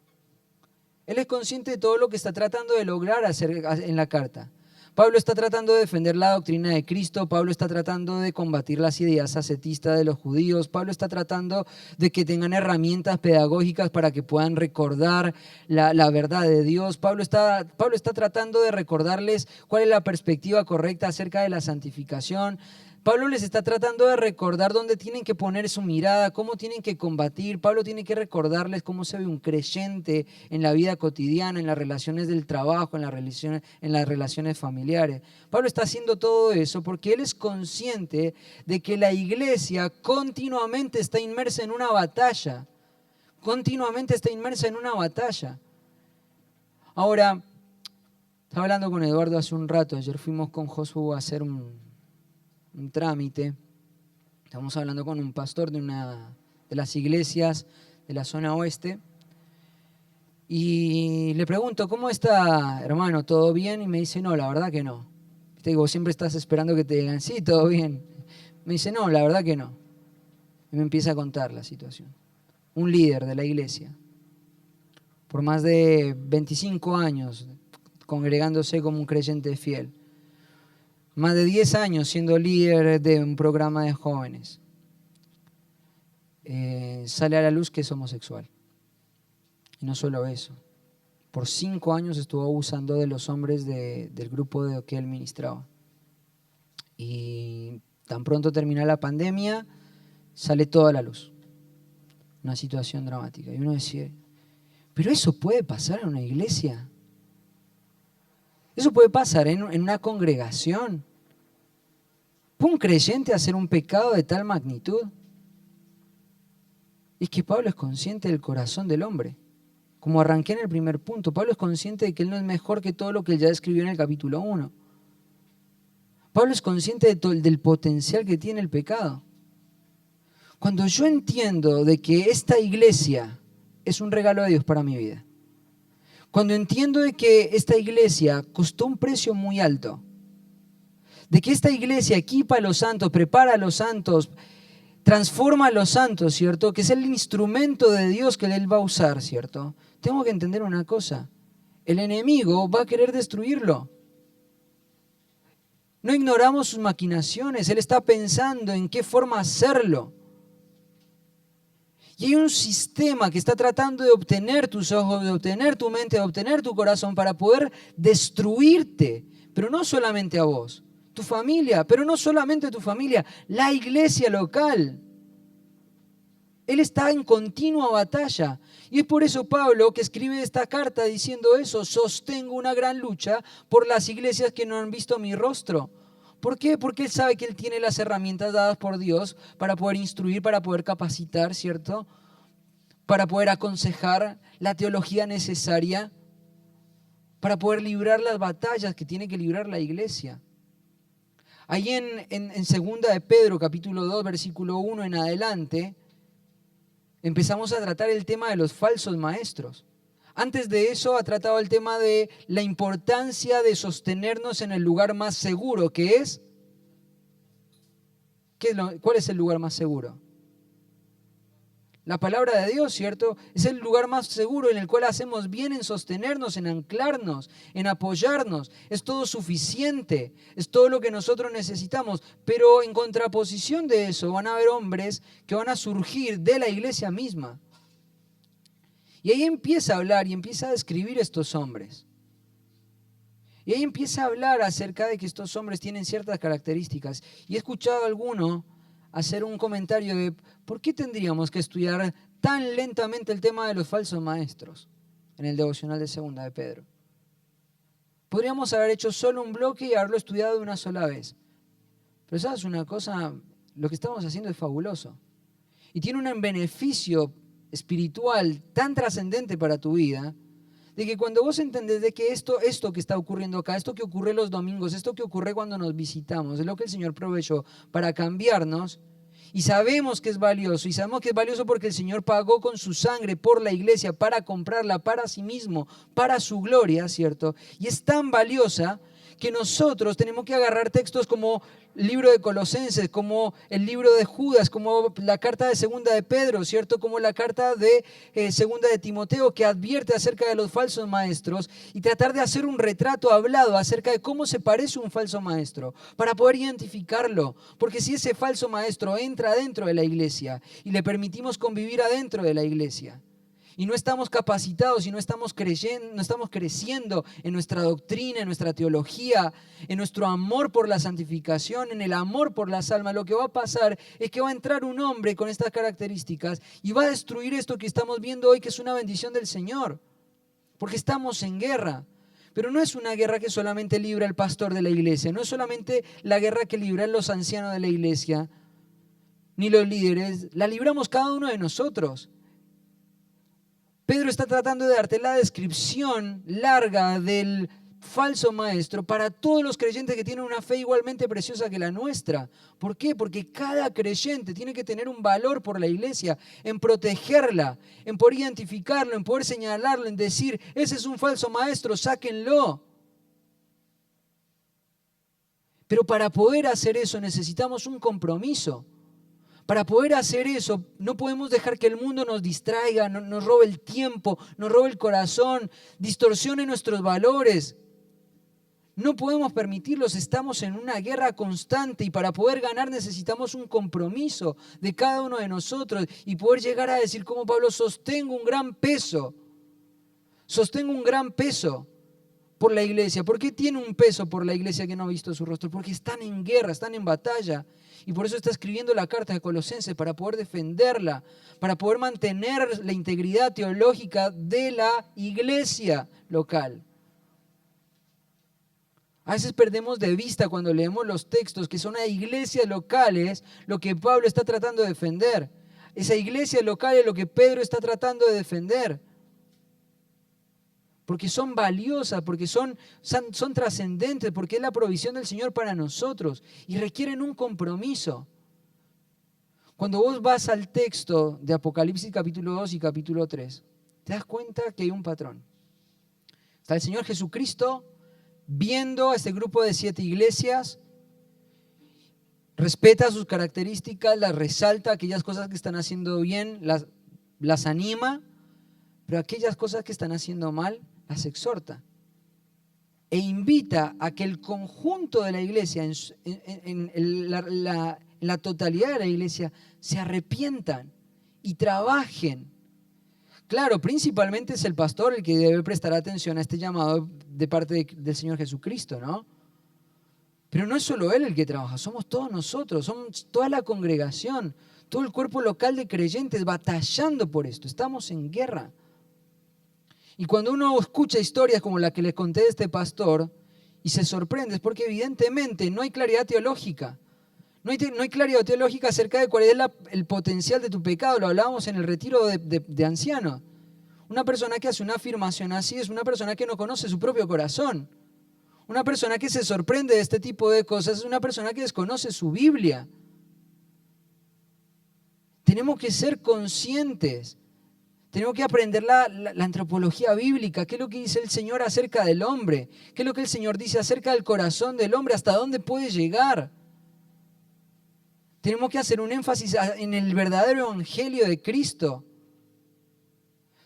Él es consciente de todo lo que está tratando de lograr hacer en la carta. Pablo está tratando de defender la doctrina de Cristo. Pablo está tratando de combatir las ideas ascetistas de los judíos. Pablo está tratando de que tengan herramientas pedagógicas para que puedan recordar la verdad de Dios. Pablo está tratando de recordarles cuál es la perspectiva correcta acerca de la santificación. Pablo les está tratando de recordar dónde tienen que poner su mirada, cómo tienen que combatir. Pablo tiene que recordarles cómo se ve un creyente en la vida cotidiana, en las relaciones del trabajo, en las relaciones familiares. Pablo está haciendo todo eso porque él es consciente de que la iglesia continuamente está inmersa en una batalla. Continuamente está inmersa en una batalla. Ahora, estaba hablando con Eduardo hace un rato. Ayer fuimos con Josué a hacer un trámite. Estamos hablando con un pastor de una de las iglesias de la zona oeste y le pregunto, ¿cómo está, hermano? ¿Todo bien? Y me dice, no, la verdad que no. Te digo, siempre estás esperando que te digan, sí, todo bien. Me dice, no, la verdad que no. Y me empieza a contar la situación. Un líder de la iglesia, por más de 25 años, congregándose como un creyente fiel. más de 10 años siendo líder de un programa de jóvenes. Sale a la luz que es homosexual. Y no solo eso, por 5 años estuvo abusando de los hombres del grupo de que él ministraba. Y tan pronto termina la pandemia, sale todo a la luz. Una situación dramática. Y uno decía, ¿pero eso puede pasar en una iglesia? ¿Eso puede pasar en una congregación? ¿Puede un creyente hacer un pecado de tal magnitud? Es que Pablo es consciente del corazón del hombre. Como arranqué en el primer punto, Pablo es consciente de que él no es mejor que todo lo que él ya escribió en el capítulo 1. Pablo es consciente del potencial que tiene el pecado. Cuando yo entiendo de que esta iglesia es un regalo de Dios para mi vida, cuando entiendo de que esta iglesia costó un precio muy alto, de que esta iglesia equipa a los santos, prepara a los santos, transforma a los santos, ¿cierto? Que es el instrumento de Dios que Él va a usar, ¿cierto? Tengo que entender una cosa, el enemigo va a querer destruirlo. No ignoramos sus maquinaciones, Él está pensando en qué forma hacerlo. Y hay un sistema que está tratando de obtener tus ojos, de obtener tu mente, de obtener tu corazón para poder destruirte, pero no solamente a vos, tu familia, pero no solamente tu familia, la iglesia local. Él está en continua batalla. Y es por eso Pablo que escribe esta carta diciendo eso, sostengo una gran lucha por las iglesias que no han visto mi rostro. ¿Por qué? Porque él sabe que él tiene las herramientas dadas por Dios para poder instruir, para poder capacitar, ¿cierto? Para poder aconsejar la teología necesaria, para poder librar las batallas que tiene que librar la iglesia. Ahí en 2 de Pedro, capítulo 2, versículo 1 en adelante, empezamos a tratar el tema de los falsos maestros. Antes de eso ha tratado el tema de la importancia de sostenernos en el lugar más seguro, que es, ¿cuál es el lugar más seguro? La palabra de Dios, ¿cierto? Es el lugar más seguro en el cual hacemos bien en sostenernos, en anclarnos, en apoyarnos. Es todo suficiente, es todo lo que nosotros necesitamos. Pero en contraposición de eso van a haber hombres que van a surgir de la iglesia misma. Y ahí empieza a hablar y empieza a describir estos hombres. Y ahí empieza a hablar acerca de que estos hombres tienen ciertas características. Y he escuchado a alguno hacer un comentario de ¿por qué tendríamos que estudiar tan lentamente el tema de los falsos maestros en el devocional de 2 de Pedro? Podríamos haber hecho solo un bloque y haberlo estudiado de una sola vez. Pero ¿sabes una cosa? Lo que estamos haciendo es fabuloso. Y tiene un beneficio espiritual tan trascendente para tu vida, de que cuando vos entendés de que esto que está ocurriendo acá, esto que ocurre los domingos, esto que ocurre cuando nos visitamos, es lo que el Señor proveyó para cambiarnos, y sabemos que es valioso, y sabemos que es valioso porque el Señor pagó con su sangre por la iglesia para comprarla para sí mismo, para su gloria, ¿cierto? Y es tan valiosa que nosotros tenemos que agarrar textos como el libro de Colosenses, como el libro de Judas, como la carta de 2 de Pedro, ¿cierto? Como la carta de 2 de Timoteo, que advierte acerca de los falsos maestros, y tratar de hacer un retrato hablado acerca de cómo se parece un falso maestro, para poder identificarlo. Porque si ese falso maestro entra dentro de la iglesia y le permitimos convivir adentro de la iglesia, y no estamos capacitados y no estamos creciendo en nuestra doctrina, en nuestra teología, en nuestro amor por la santificación, en el amor por las almas, lo que va a pasar es que va a entrar un hombre con estas características y va a destruir esto que estamos viendo hoy, que es una bendición del Señor, porque estamos en guerra. Pero no es una guerra que solamente libra el pastor de la iglesia, no es solamente la guerra que libran los ancianos de la iglesia, ni los líderes, la libramos cada uno de nosotros. Pedro está tratando de darte la descripción larga del falso maestro para todos los creyentes que tienen una fe igualmente preciosa que la nuestra. ¿Por qué? Porque cada creyente tiene que tener un valor por la iglesia, en protegerla, en poder identificarlo, en poder señalarlo, en decir, ese es un falso maestro, sáquenlo. Pero para poder hacer eso necesitamos un compromiso. Para poder hacer eso, no podemos dejar que el mundo nos distraiga, nos robe el tiempo, nos robe el corazón, distorsione nuestros valores. No podemos permitirlos, estamos en una guerra constante y para poder ganar necesitamos un compromiso de cada uno de nosotros y poder llegar a decir como Pablo, sostengo un gran peso por la iglesia. ¿Por qué tiene un peso por la iglesia que no ha visto su rostro? Porque están en guerra, están en batalla. Y por eso está escribiendo la carta de Colosenses, para poder defenderla, para poder mantener la integridad teológica de la iglesia local. A veces perdemos de vista cuando leemos los textos que son a iglesias locales lo que Pablo está tratando de defender. Esa iglesia local es lo que Pedro está tratando de defender. Porque son valiosas, porque son trascendentes, porque es la provisión del Señor para nosotros y requieren un compromiso. Cuando vos vas al texto de Apocalipsis capítulo 2 y capítulo 3, te das cuenta que hay un patrón. Está el Señor Jesucristo viendo a este grupo de 7 iglesias, respeta sus características, las resalta, aquellas cosas que están haciendo bien, las anima, pero aquellas cosas que están haciendo mal, las exhorta. E invita a que el conjunto de la iglesia, en la totalidad de la iglesia, se arrepientan y trabajen. Claro, principalmente es el pastor el que debe prestar atención a este llamado de parte del Señor Jesucristo, ¿no? Pero no es solo Él el que trabaja, somos todos nosotros, somos toda la congregación, todo el cuerpo local de creyentes batallando por esto, estamos en guerra. Y cuando uno escucha historias como la que les conté de este pastor y se sorprende, es porque evidentemente no hay claridad teológica. No hay claridad teológica acerca de cuál es el potencial de tu pecado. Lo hablábamos en el retiro de ancianos. Una persona que hace una afirmación así es una persona que no conoce su propio corazón. Una persona que se sorprende de este tipo de cosas es una persona que desconoce su Biblia. Tenemos que ser conscientes. Tenemos que aprender la antropología bíblica. ¿Qué es lo que dice el Señor acerca del hombre? ¿Qué es lo que el Señor dice acerca del corazón del hombre? ¿Hasta dónde puede llegar? Tenemos que hacer un énfasis en el verdadero evangelio de Cristo.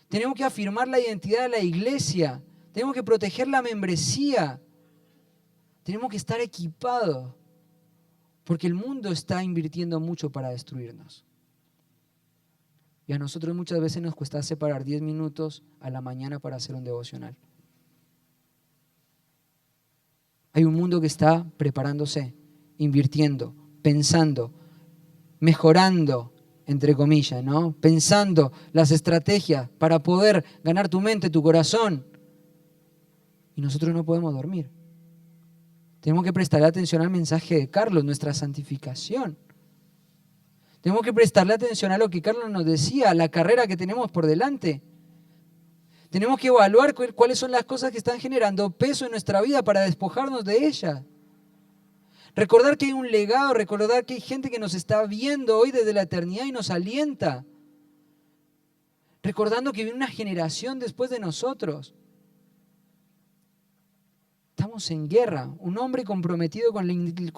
Tenemos que afirmar la identidad de la iglesia. Tenemos que proteger la membresía. Tenemos que estar equipados. Porque el mundo está invirtiendo mucho para destruirnos. Y a nosotros muchas veces nos cuesta separar 10 minutos a la mañana para hacer un devocional. Hay un mundo que está preparándose, invirtiendo, pensando, mejorando, entre comillas, ¿no? Pensando las estrategias para poder ganar tu mente, tu corazón. Y nosotros no podemos dormir. Tenemos que prestarle atención al mensaje de Carlos, nuestra santificación. Tenemos que prestarle atención a lo que Carlos nos decía, a la carrera que tenemos por delante. Tenemos que evaluar cuáles son las cosas que están generando peso en nuestra vida para despojarnos de ellas. Recordar que hay un legado, recordar que hay gente que nos está viendo hoy desde la eternidad y nos alienta. Recordando que viene una generación después de nosotros. Estamos en guerra. Un hombre comprometido con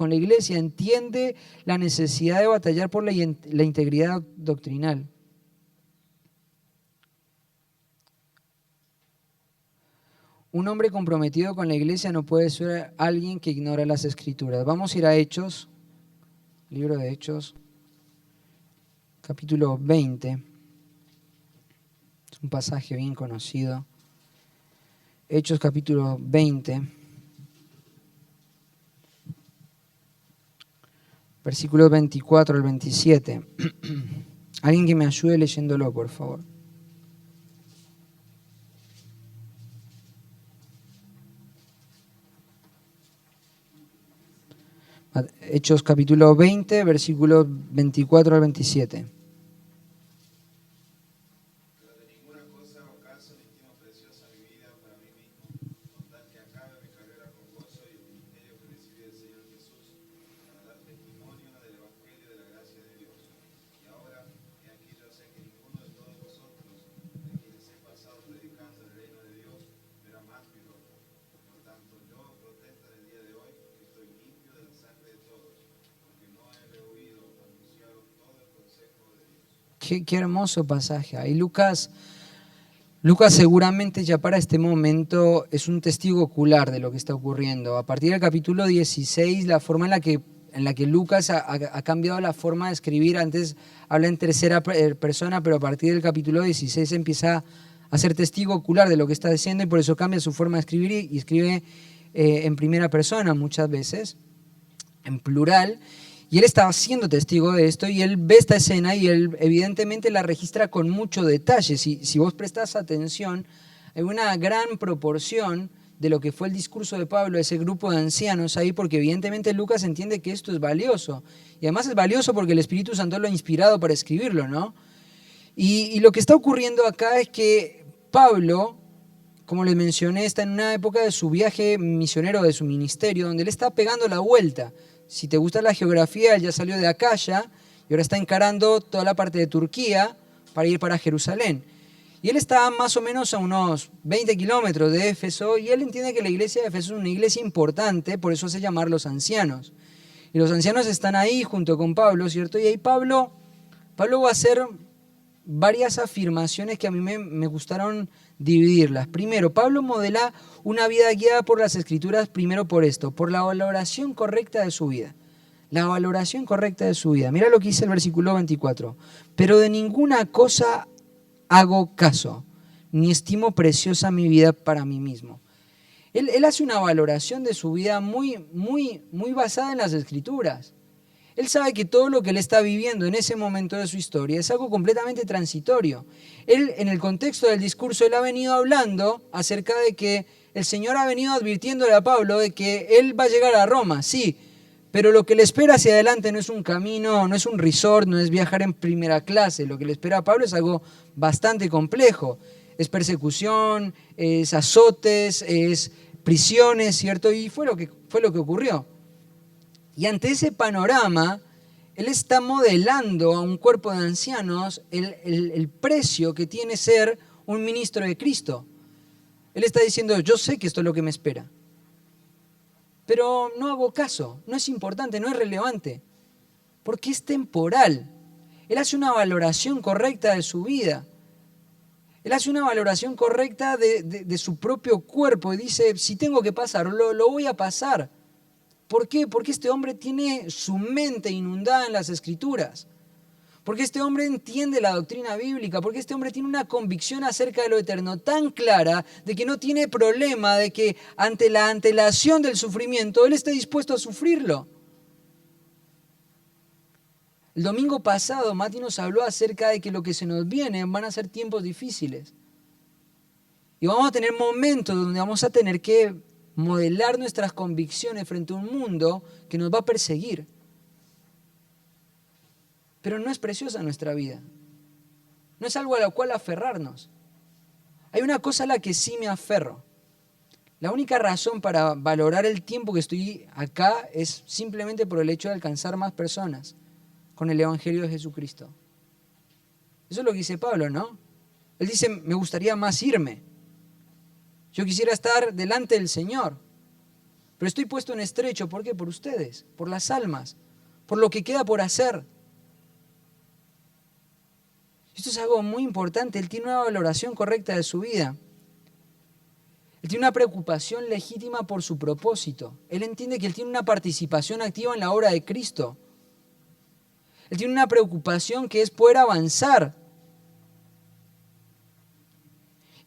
la iglesia entiende la necesidad de batallar por la integridad doctrinal. Un hombre comprometido con la iglesia no puede ser alguien que ignora las Escrituras. Vamos a ir a Hechos, libro de Hechos, capítulo 20. Es un pasaje bien conocido. Hechos capítulo 20, versículos 24 al 27. Alguien que me ayude leyéndolo, por favor. Hechos capítulo 20, versículos 24 al 27. Qué hermoso pasaje. Y Lucas Lucas seguramente ya para este momento es un testigo ocular de lo que está ocurriendo. A partir del capítulo 16, la forma en la que Lucas ha cambiado la forma de escribir, antes habla en tercera persona, pero a partir del capítulo 16 empieza a ser testigo ocular de lo que está diciendo y por eso cambia su forma de escribir y escribe en primera persona muchas veces, en plural. Y él estaba siendo testigo de esto y él ve esta escena y él evidentemente la registra con mucho detalle. Si vos prestás atención, hay una gran proporción de lo que fue el discurso de Pablo, ese grupo de ancianos ahí, porque evidentemente Lucas entiende que esto es valioso. Y además es valioso porque el Espíritu Santo lo ha inspirado para escribirlo, ¿no? Y lo que está ocurriendo acá es que Pablo, como les mencioné, está en una época de su viaje misionero, de su ministerio, donde él está pegando la vuelta. Si te gusta la geografía, él ya salió de Acaya y ahora está encarando toda la parte de Turquía para ir para Jerusalén. Y él está más o menos a unos 20 kilómetros de Éfeso y él entiende que la iglesia de Éfeso es una iglesia importante, por eso hace llamar los ancianos. Y los ancianos están ahí junto con Pablo, ¿cierto? Y ahí Pablo va a hacer varias afirmaciones que a mí me gustaron dividirlas. Primero, Pablo modela una vida guiada por las Escrituras, primero por esto, por la valoración correcta de su vida. La valoración correcta de su vida. Mira lo que dice el versículo 24. Pero de ninguna cosa hago caso, ni estimo preciosa mi vida para mí mismo. Él hace una valoración de su vida muy basada en las Escrituras. Él sabe que todo lo que él está viviendo en ese momento de su historia es algo completamente transitorio. Él, en el contexto del discurso, él ha venido hablando acerca de que el Señor ha venido advirtiéndole a Pablo de que él va a llegar a Roma, sí, pero lo que le espera hacia adelante no es un camino, no es un resort, no es viajar en primera clase. Lo que le espera a Pablo es algo bastante complejo. Es persecución, es azotes, es prisiones, ¿cierto? Y fue lo que ocurrió. Y ante ese panorama, él está modelando a un cuerpo de ancianos el precio que tiene ser un ministro de Cristo. Él está diciendo, yo sé que esto es lo que me espera, pero no hago caso, no es importante, no es relevante, porque es temporal. Él hace una valoración correcta de su vida. Él hace una valoración correcta de su propio cuerpo y dice, si tengo que pasar, lo voy a pasar. ¿Por qué? Porque este hombre tiene su mente inundada en las Escrituras. Porque este hombre entiende la doctrina bíblica. Porque este hombre tiene una convicción acerca de lo eterno tan clara de que no tiene problema de que ante la antelación del sufrimiento él esté dispuesto a sufrirlo. El domingo pasado Mati nos habló acerca de que lo que se nos viene van a ser tiempos difíciles. Y vamos a tener momentos donde vamos a tener que modelar nuestras convicciones frente a un mundo que nos va a perseguir. Pero no es preciosa nuestra vida. No es algo a lo cual aferrarnos. Hay una cosa a la que sí me aferro. La única razón para valorar el tiempo que estoy acá es simplemente por el hecho de alcanzar más personas con el Evangelio de Jesucristo. Eso es lo que dice Pablo, ¿no? Él dice, me gustaría más irme. Yo quisiera estar delante del Señor, pero estoy puesto en estrecho. ¿Por qué? Por ustedes, por las almas, por lo que queda por hacer. Esto es algo muy importante. Él tiene una valoración correcta de su vida. Él tiene una preocupación legítima por su propósito. Él entiende que él tiene una participación activa en la obra de Cristo. Él tiene una preocupación que es poder avanzar.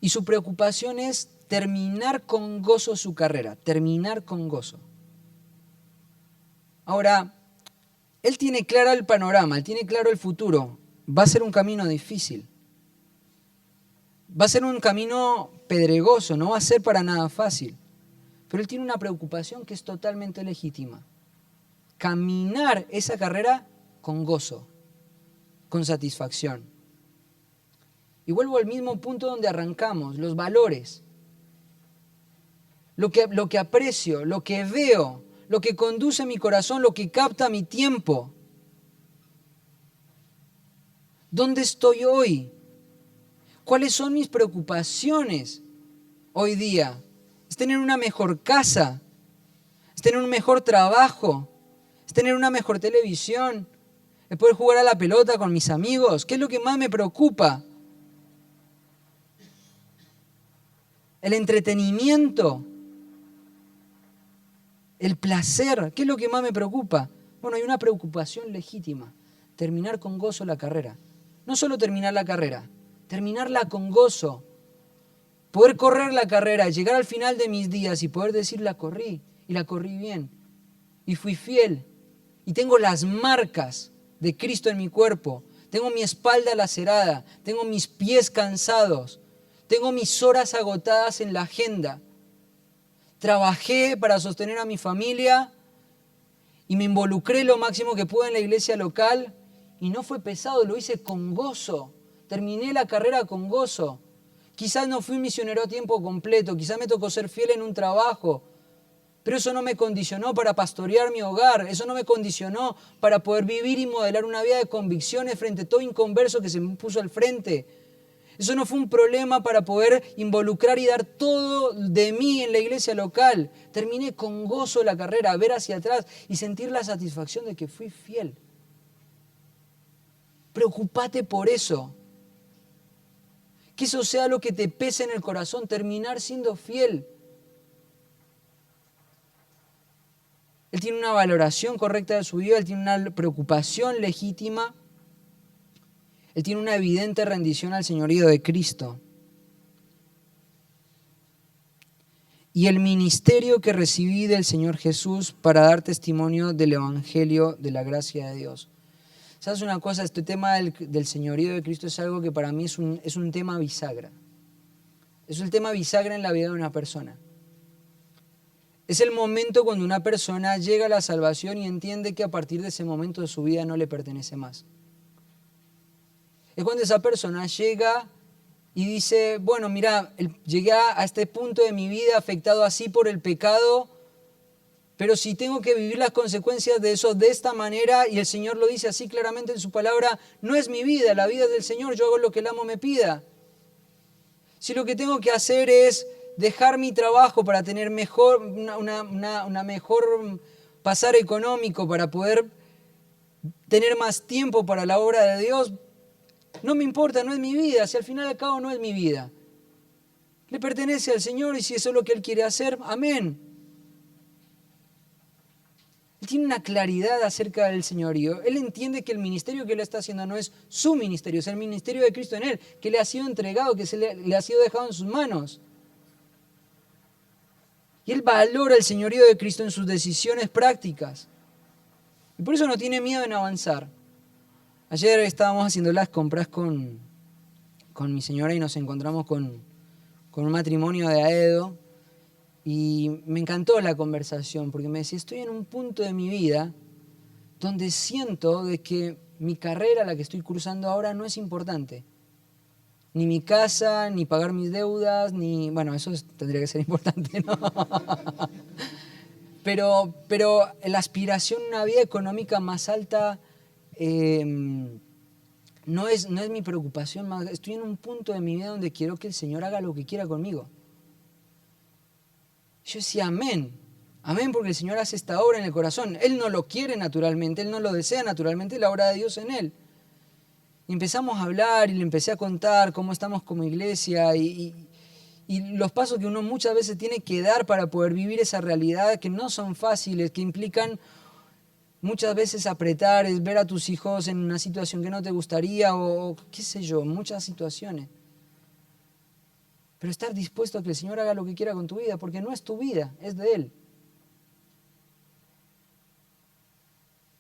Y su preocupación es terminar con gozo su carrera, terminar con gozo. Ahora, él tiene claro el panorama, él tiene claro el futuro. Va a ser un camino difícil. Va a ser un camino pedregoso, no va a ser para nada fácil. Pero él tiene una preocupación que es totalmente legítima. Caminar esa carrera con gozo, con satisfacción. Y vuelvo al mismo punto donde arrancamos, los valores. Lo que aprecio, lo que veo, lo que conduce mi corazón, lo que capta mi tiempo. ¿Dónde estoy hoy? ¿Cuáles son mis preocupaciones hoy día? ¿Es tener una mejor casa? ¿Es tener un mejor trabajo? ¿Es tener una mejor televisión? ¿Es poder jugar a la pelota con mis amigos? ¿Qué es lo que más me preocupa? el entretenimiento, el placer. ¿Qué es lo que más me preocupa? Bueno, hay una preocupación legítima. Terminar con gozo la carrera. No solo terminar la carrera, terminarla con gozo. Poder correr la carrera, llegar al final de mis días y poder decir la corrí y la corrí bien y fui fiel y tengo las marcas de Cristo en mi cuerpo, tengo mi espalda lacerada, tengo mis pies cansados, tengo mis horas agotadas en la agenda. Trabajé para sostener a mi familia y me involucré lo máximo que pude en la iglesia local y no fue pesado, lo hice con gozo, terminé la carrera con gozo. Quizás no fui misionero a tiempo completo, quizás me tocó ser fiel en un trabajo, pero eso no me condicionó para pastorear mi hogar, eso no me condicionó para poder vivir y modelar una vida de convicciones frente a todo inconverso que se me puso al frente. Eso no fue un problema para poder involucrar y dar todo de mí en la iglesia local. Terminé con gozo la carrera, ver hacia atrás y sentir la satisfacción de que fui fiel. Preocúpate por eso. Que eso sea lo que te pese en el corazón, terminar siendo fiel. Él tiene una valoración correcta de su vida, él tiene una preocupación legítima, él tiene una evidente rendición al señorío de Cristo. Y el ministerio que recibí del Señor Jesús para dar testimonio del Evangelio de la gracia de Dios. ¿Sabes una cosa? Este tema del señorío de Cristo es algo que para mí es un tema bisagra. Es un tema bisagra en la vida de una persona. Es el momento cuando una persona llega a la salvación y entiende que a partir de ese momento de su vida no le pertenece más. Es cuando esa persona llega y dice, bueno, mira, llegué a este punto de mi vida afectado así por el pecado, pero si tengo que vivir las consecuencias de eso de esta manera, y el Señor lo dice así claramente en su palabra, no es mi vida, la vida es del Señor, yo hago lo que el amo me pida. Si lo que tengo que hacer es dejar mi trabajo para tener una mejor pasar económico, para poder tener más tiempo para la obra de Dios, no me importa, no es mi vida, si al final y al cabo no es mi vida. Le pertenece al Señor y si eso es lo que Él quiere hacer, amén. Él tiene una claridad acerca del señorío. Él entiende que el ministerio que Él está haciendo no es su ministerio, es el ministerio de Cristo en Él, que le ha sido entregado, que le ha sido dejado en sus manos. Y Él valora el señorío de Cristo en sus decisiones prácticas. Y por eso no tiene miedo en avanzar. Ayer estábamos haciendo las compras con mi señora y nos encontramos con un matrimonio de Aedo. Y me encantó la conversación porque me decía, estoy en un punto de mi vida donde siento de que mi carrera, la que estoy cursando ahora, no es importante. Ni mi casa, ni pagar mis deudas, ni... Bueno, eso tendría que ser importante, ¿no? Pero la aspiración a una vida económica más alta no es mi preocupación más. Estoy en un punto de mi vida donde quiero que el Señor haga lo que quiera conmigo. Yo decía, amén. Amén, porque el Señor hace esta obra en el corazón. Él no lo quiere naturalmente, Él no lo desea naturalmente, la obra de Dios en Él. Y empezamos a hablar y le empecé a contar cómo estamos como iglesia y los pasos que uno muchas veces tiene que dar para poder vivir esa realidad que no son fáciles, que implican muchas veces apretar, es ver a tus hijos en una situación que no te gustaría o qué sé yo, muchas situaciones. Pero estar dispuesto a que el Señor haga lo que quiera con tu vida, porque no es tu vida, es de Él.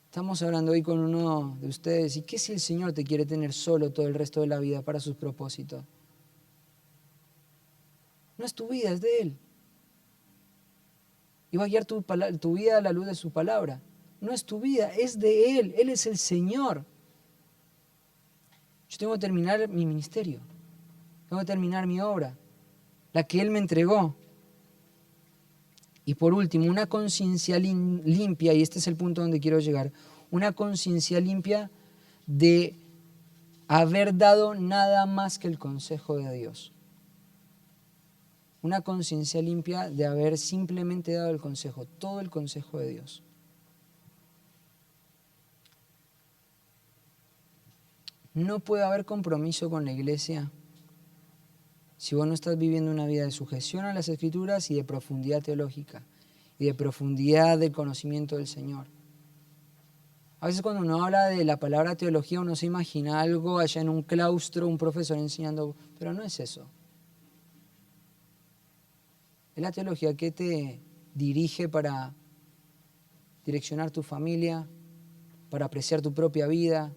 Estamos hablando hoy con uno de ustedes, ¿y qué si el Señor te quiere tener solo todo el resto de la vida para sus propósitos? No es tu vida, es de Él. Y va a guiar tu vida a la luz de su palabra. No es tu vida, es de Él. Él es el Señor. Yo tengo que terminar mi ministerio. Tengo que terminar mi obra, la que Él me entregó. Y por último, una conciencia limpia, y este es el punto donde quiero llegar, una conciencia limpia de haber dado nada más que el consejo de Dios. Una conciencia limpia de haber simplemente dado el consejo, todo el consejo de Dios. No puede haber compromiso con la iglesia si vos no estás viviendo una vida de sujeción a las Escrituras y de profundidad teológica y de profundidad del conocimiento del Señor. A veces cuando uno habla de la palabra teología uno se imagina algo allá en un claustro, un profesor enseñando, pero no es eso. Es la teología que te dirige para direccionar tu familia, para apreciar tu propia vida,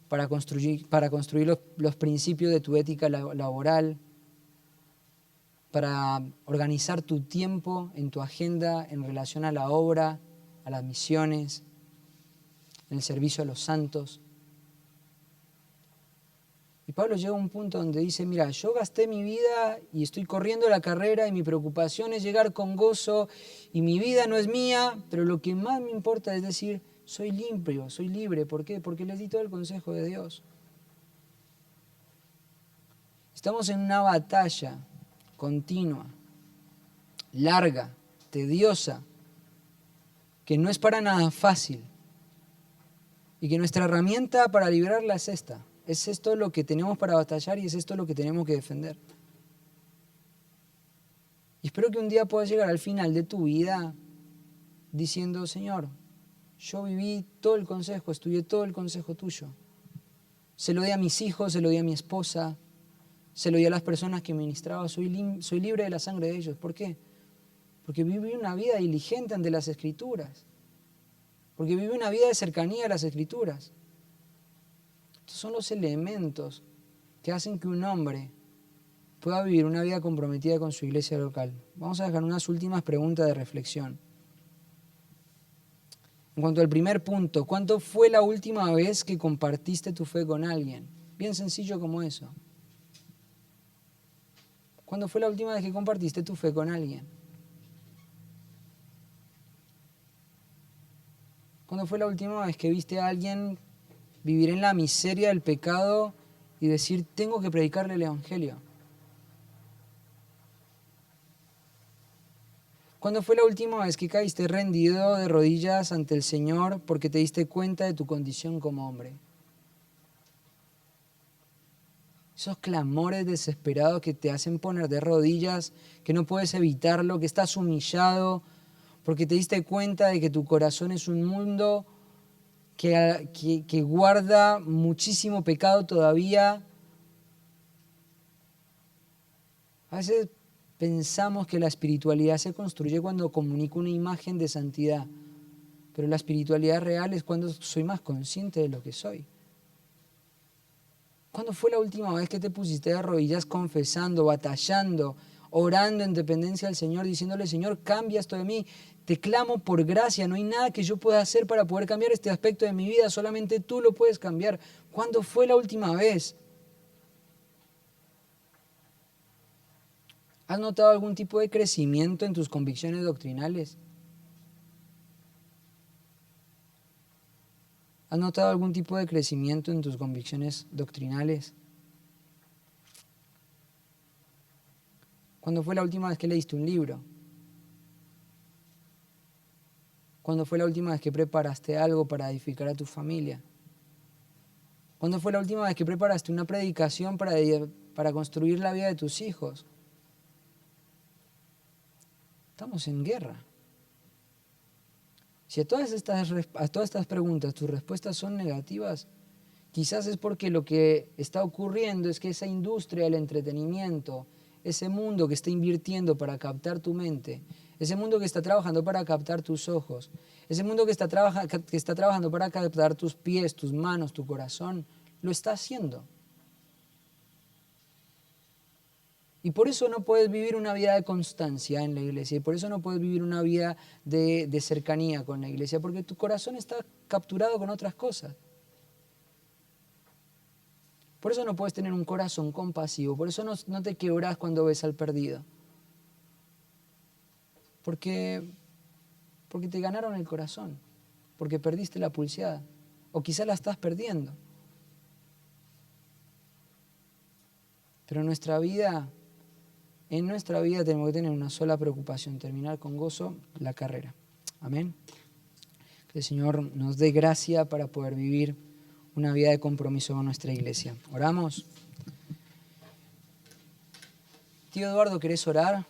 para construir los principios de tu ética laboral, para organizar tu tiempo en tu agenda en relación a la obra, a las misiones, en el servicio a los santos. Y Pablo llega a un punto donde dice, mira, yo gasté mi vida y estoy corriendo la carrera y mi preocupación es llegar con gozo y mi vida no es mía, pero lo que más me importa es decir, soy limpio, soy libre. ¿Por qué? Porque les di todo el consejo de Dios. Estamos en una batalla continua, larga, tediosa, que no es para nada fácil y que nuestra herramienta para librarla es esta. Es esto lo que tenemos para batallar y es esto lo que tenemos que defender. Y espero que un día puedas llegar al final de tu vida diciendo, Señor, yo viví todo el consejo, estudié todo el consejo tuyo. Se lo di a mis hijos, se lo di a mi esposa, se lo di a las personas que ministraba. Soy libre de la sangre de ellos. ¿Por qué? Porque viví una vida diligente ante las Escrituras. Porque viví una vida de cercanía a las Escrituras. Estos son los elementos que hacen que un hombre pueda vivir una vida comprometida con su iglesia local. Vamos a dejar unas últimas preguntas de reflexión. En cuanto al primer punto, ¿cuándo fue la última vez que compartiste tu fe con alguien? Bien sencillo como eso. ¿Cuándo fue la última vez que compartiste tu fe con alguien? ¿Cuándo fue la última vez que viste a alguien vivir en la miseria del pecado y decir, tengo que predicarle el Evangelio? ¿Cuándo fue la última vez que caíste rendido de rodillas ante el Señor porque te diste cuenta de tu condición como hombre? Esos clamores desesperados que te hacen poner de rodillas, que no puedes evitarlo, que estás humillado, porque te diste cuenta de que tu corazón es un mundo que guarda muchísimo pecado todavía. A veces pensamos que la espiritualidad se construye cuando comunico una imagen de santidad, pero la espiritualidad real es cuando soy más consciente de lo que soy. ¿Cuándo fue la última vez que te pusiste de rodillas confesando, batallando, orando en dependencia del Señor, diciéndole, Señor, cambia esto de mí? Te clamo por gracia, no hay nada que yo pueda hacer para poder cambiar este aspecto de mi vida, solamente tú lo puedes cambiar. ¿Cuándo fue la última vez? ¿Has notado algún tipo de crecimiento en tus convicciones doctrinales? ¿Has notado algún tipo de crecimiento en tus convicciones doctrinales? ¿Cuándo fue la última vez que leíste un libro? ¿Cuándo fue la última vez que preparaste algo para edificar a tu familia? ¿Cuándo fue la última vez que preparaste una predicación para construir la vida de tus hijos? Estamos en guerra. Si a todas estas preguntas tus respuestas son negativas, quizás es porque lo que está ocurriendo es que esa industria del entretenimiento, ese mundo que está invirtiendo para captar tu mente, ese mundo que está trabajando para captar tus ojos, ese mundo que está trabajando para captar tus pies, tus manos, tu corazón, lo está haciendo. Y por eso no puedes vivir una vida de constancia en la iglesia, y por eso no puedes vivir una vida de cercanía con la iglesia, porque tu corazón está capturado con otras cosas. Por eso no puedes tener un corazón compasivo, por eso no te quebrás cuando ves al perdido. Porque te ganaron el corazón, porque perdiste la pulseada, o quizás la estás perdiendo. Pero en nuestra vida tenemos que tener una sola preocupación, terminar con gozo la carrera. Amén. Que el Señor nos dé gracia para poder vivir una vida de compromiso con nuestra iglesia. Oramos. Tío Eduardo, ¿querés orar?